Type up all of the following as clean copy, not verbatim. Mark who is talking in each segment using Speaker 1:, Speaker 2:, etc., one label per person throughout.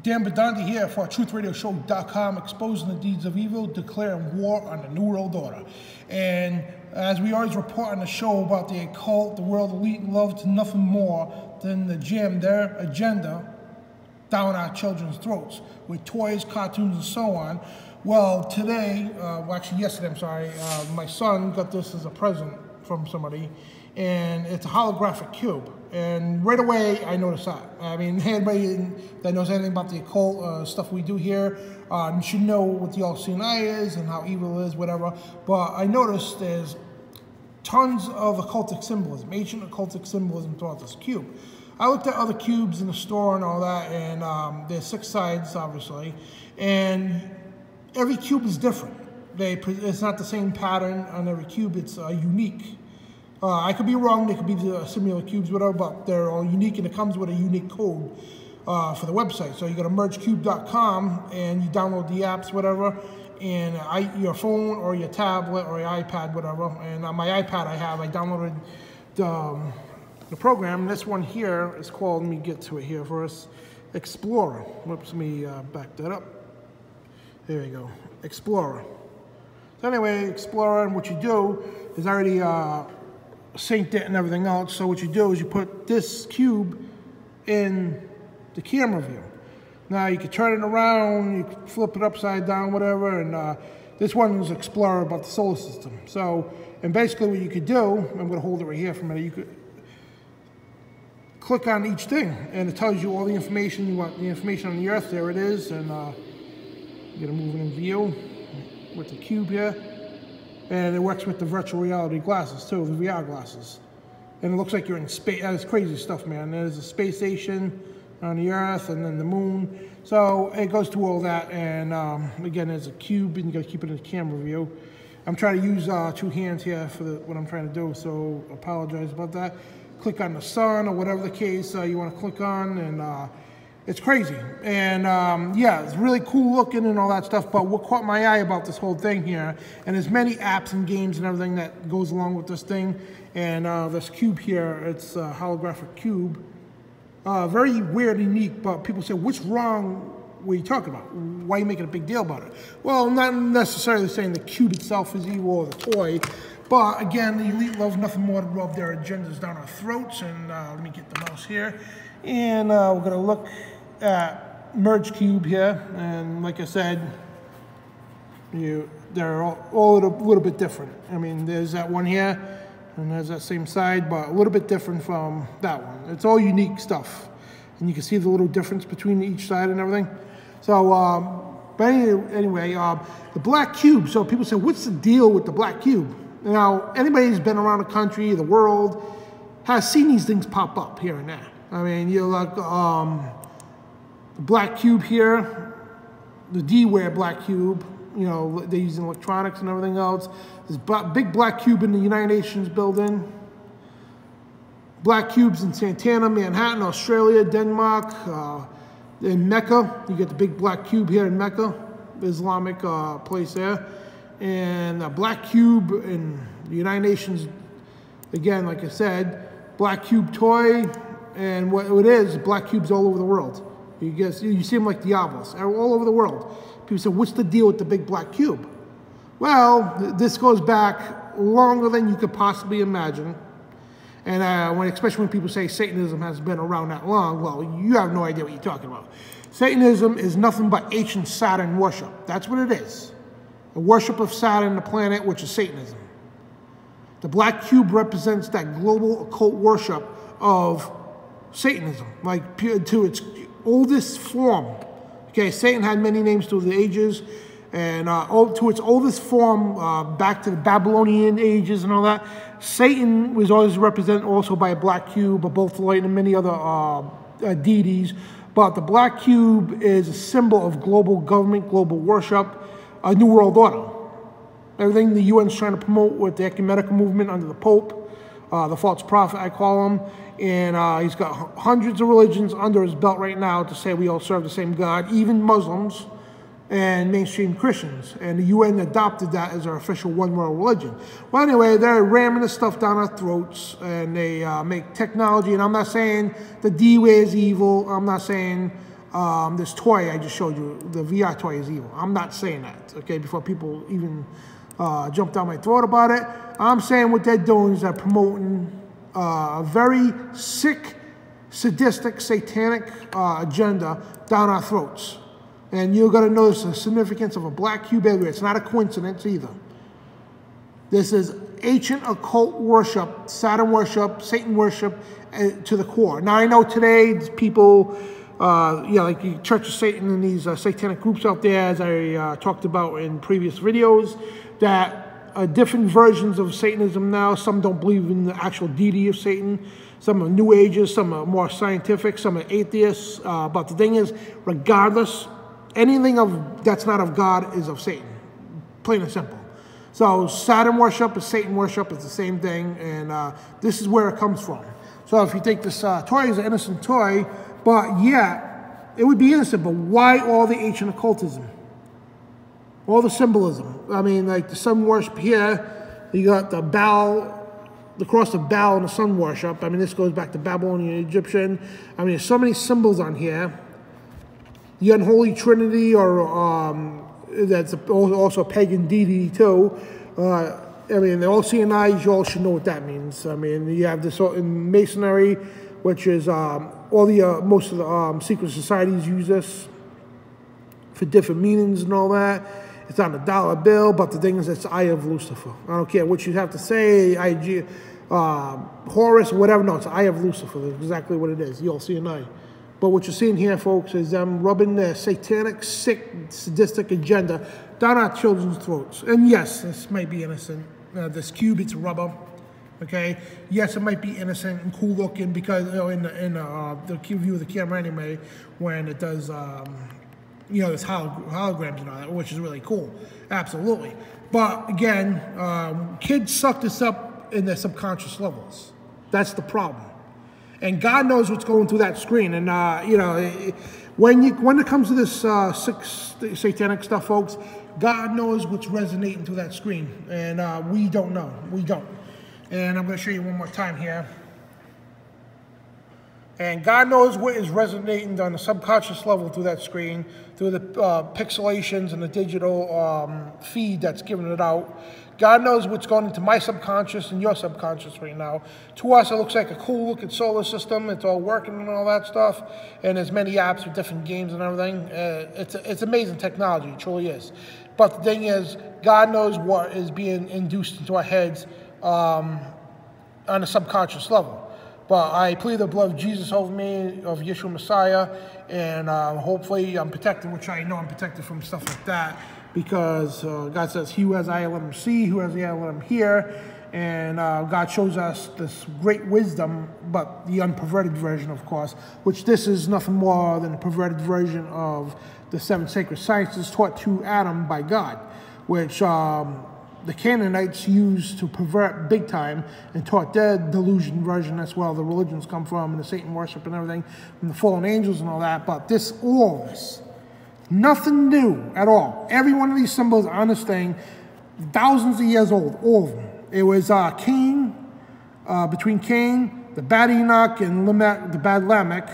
Speaker 1: Dan Bidondi here for TruthRadioShow.com, exposing the deeds of evil, declaring war on the New World Order. And as we always report on the show about the occult, the world elite loves nothing more than to jam their agenda down our children's throats with toys, cartoons, and so on. Well, today, actually yesterday, my son got this as a present from somebody, and it's a holographic cube. And right away, I noticed that. I mean, anybody that knows anything about the occult stuff we do here should know what the all-seeing eye is and how evil is, whatever. But I noticed there's tons of occultic symbolism, ancient occultic symbolism throughout this cube. I looked at other cubes in the store and all that, and there's 6 sides, obviously, and every cube is different. It's not the same pattern on every cube. It's unique. I could be wrong. They could be similar cubes, whatever, but they're all unique, and it comes with a unique code for the website. So you go to mergecube.com, and you download the apps, whatever, and your phone or your tablet or your iPad, whatever. And on my iPad I downloaded the program. This one here is called, let me get to it here first, Explorer. Whoops, let me back that up. There you go, Explorer. So anyway, Explorer, and what you do is I already synced it and everything else. So what you do is you put this cube in the camera view. Now you can turn it around, you can flip it upside down, whatever, and this one is Explorer about the solar system. So, and basically what you could do, I'm gonna hold it right here for a minute, you could click on each thing, and it tells you all the information. You want the information on the Earth, there it is, and you're gonna move it in view with the cube here. And it works with the virtual reality glasses too, the VR glasses. And it looks like you're in space. That's crazy stuff, man. There's a space station on the Earth and then the moon. So it goes through all that. And again, there's a cube, and you gotta keep it in the camera view. I'm trying to use 2 hands here for what I'm trying to do, so I apologize about that. Click on the sun or whatever the case you wanna click on, and it's crazy. And yeah, it's really cool looking and all that stuff, but what caught my eye about this whole thing here, and there's many apps and games and everything that goes along with this thing, and this cube here, it's a holographic cube. Very weird and unique, but people say, what's wrong? What are you talking about? Why are you making a big deal about it? Well, not necessarily saying the cube itself is evil or the toy, but again, the elite loves nothing more to rub their agendas down our throats. And let me get the mouse here, and we're gonna look at Merge Cube here, and like I said, they're all a little bit different. I mean, there's that one here, and there's that same side, but a little bit different from that one. It's all unique stuff, and you can see the little difference between each side and everything. So, but anyway, the black cube. So people say, what's the deal with the black cube? Now, anybody who's been around the country, the world, has seen these things pop up here and there. I mean, you're like, the black cube here, the D-Ware black cube, you know, they're using electronics and everything else. There's big black cube in the United Nations building. Black cubes in Santana, Manhattan, Australia, Denmark, in Mecca. You get the big black cube here in Mecca, the Islamic place there. And a black cube in the United Nations, again, like I said, black cube toy. And what it is, black cubes all over the world. You see them like Diablos, all over the world. People say, what's the deal with the big black cube? Well, this goes back longer than you could possibly imagine. And especially when people say Satanism has been around that long, well, you have no idea what you're talking about. Satanism is nothing but ancient Saturn worship. That's what it is. The worship of Saturn, the planet, which is Satanism. The black cube represents that global occult worship of Satanism, like to its oldest form. Okay, Satan had many names through the ages, and to its oldest form, back to the Babylonian ages and all that, Satan was always represented also by a black cube, a bolt of light, and many other deities. But the black cube is a symbol of global government, global worship, a new world order. Everything the UN's trying to promote with the ecumenical movement under the Pope, the false prophet, I call him. And he's got hundreds of religions under his belt right now to say we all serve the same God, even Muslims and mainstream Christians. And the UN adopted that as our official one world religion. Well, anyway, they're ramming this stuff down our throats, and they make technology. And I'm not saying the D-Way is evil. I'm not saying this toy I just showed you, the VR toy is evil. I'm not saying that, okay, before people even jump down my throat about it. I'm saying what they're doing is they're promoting a very sick, sadistic, satanic agenda down our throats. And you're going to notice the significance of a black cube everywhere. It's not a coincidence either. This is ancient occult worship, Saturn worship, Satan worship to the core. Now, I know today people, like the Church of Satan and these satanic groups out there, as I talked about in previous videos, that different versions of Satanism now. Some don't believe in the actual deity of Satan. Some are New Agers, some are more scientific, some are atheists. But the thing is, regardless, anything that's not of God is of Satan, plain and simple. So Saturn worship is Satan worship. It's the same thing, and this is where it comes from. So if you take this toy as an innocent toy, but yeah, it would be innocent, but why all the ancient occultism? All the symbolism. I mean, like the sun worship here, you got the Baal, the cross of Baal and the sun worship. I mean, this goes back to Babylonian, Egyptian. I mean, there's so many symbols on here. The unholy trinity, or that's also a pagan deity too. I mean, the all-seeing eyes, you all should know what that means. I mean, you have this in Masonry, which is most of the secret societies use this for different meanings and all that. It's on a dollar bill, but the thing is, it's the eye of Lucifer. I don't care what you have to say, Horus, whatever. No, it's the eye of Lucifer. That's exactly what it is. You all see an eye. But what you're seeing here, folks, is them rubbing their satanic, sick, sadistic agenda down our children's throats. And yes, this might be innocent. This cube, it's rubber. Okay. Yes, it might be innocent and cool looking because in the view of the camera anyway, when it does. There's holograms and all that, which is really cool. Absolutely. But again, kids suck this up in their subconscious levels. That's the problem. And God knows what's going through that screen. And, when it comes to this satanic stuff, folks, God knows what's resonating through that screen. And we don't know. We don't. And I'm going to show you one more time here. And God knows what is resonating on the subconscious level through that screen, through the pixelations and the digital feed that's giving it out. God knows what's going into my subconscious and your subconscious right now. To us, it looks like a cool looking solar system. It's all working and all that stuff. And there's many apps with different games and everything. It's amazing technology, it truly is. But the thing is, God knows what is being induced into our heads on a subconscious level. But I plead the blood of Jesus over me, of Yeshua Messiah, and hopefully I'm protected, which I know I'm protected from stuff like that, because God says, he who has eye, let him see, who has the eye, let him hear, and God shows us this great wisdom, but the unperverted version, of course, which this is nothing more than a perverted version of the 7 sacred sciences taught to Adam by God, which the Canaanites used to pervert big time and taught their delusion version. That's where all the religions come from, and the Satan worship and everything, and the fallen angels and all that. But all this, nothing new at all. Every one of these symbols on this thing, thousands of years old, all of them. It was Cain, between Cain, the bad Enoch, and the bad Lamech.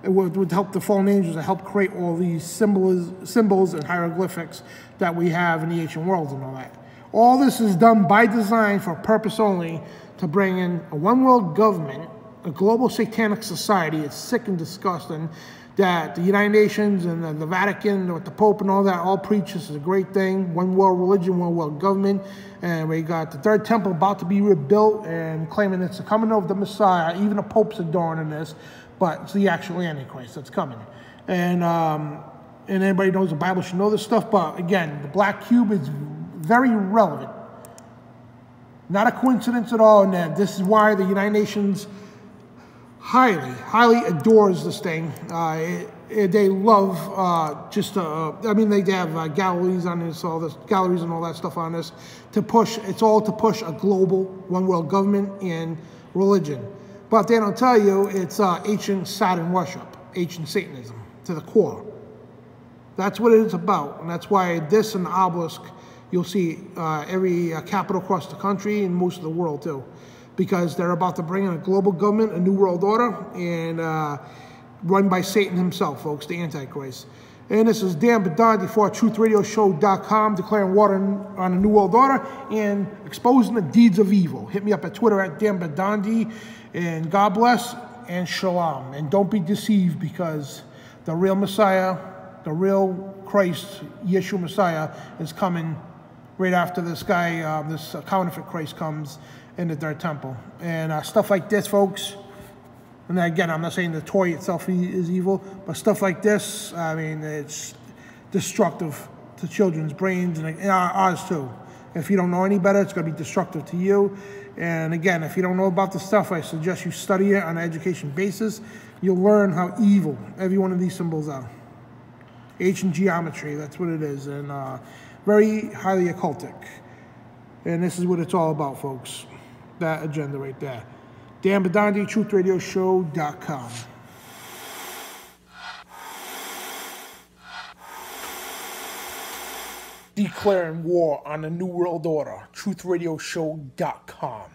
Speaker 1: It would help the fallen angels to help create all these symbols and hieroglyphics that we have in the ancient world and all that. All this is done by design for a purpose only, to bring in a one-world government, a global satanic society. It's sick and disgusting that the United Nations and the Vatican, with the Pope and all that, all preach this is a great thing. One world religion, one world government. And we got the third temple about to be rebuilt and claiming it's the coming of the Messiah. Even the Pope's adorning this, but it's the actual Antichrist that's coming. And anybody knows the Bible should know this stuff. But again, the black cube is very relevant. Not a coincidence at all. And this is why the United Nations highly adores this thing. They love I mean, they have galleries on this, galleries and all that stuff on this, to push. It's all to push a global one world government and religion. But they don't tell you it's ancient Saturn worship, ancient Satanism to the core. That's what it is about, and that's why this and the obelisk you'll see every capital across the country and most of the world too, because they're about to bring in a global government, a new world order, and run by Satan himself, folks, the Antichrist. And this is Dan Bidondi for TruthRadioShow.com, declaring war on the New World Order and exposing the deeds of evil. Hit me up at Twitter at Dan Bidondi, and God bless and shalom. And don't be deceived, because the real Messiah, the real Christ, Yeshua Messiah, is coming right after this guy, this counterfeit Christ comes into their temple. And stuff like this, folks. And again, I'm not saying the toy itself is evil, but stuff like this, I mean, it's destructive to children's brains and ours too. If you don't know any better, it's going to be destructive to you. And again, if you don't know about the stuff, I suggest you study it on an education basis. You'll learn how evil every one of these symbols are. Ancient geometry, that's what it is, and very highly occultic. And this is what it's all about, folks. That agenda right there. Dan Bidondi, TruthRadioShow.com. Declaring war on the New World Order, TruthRadioShow.com.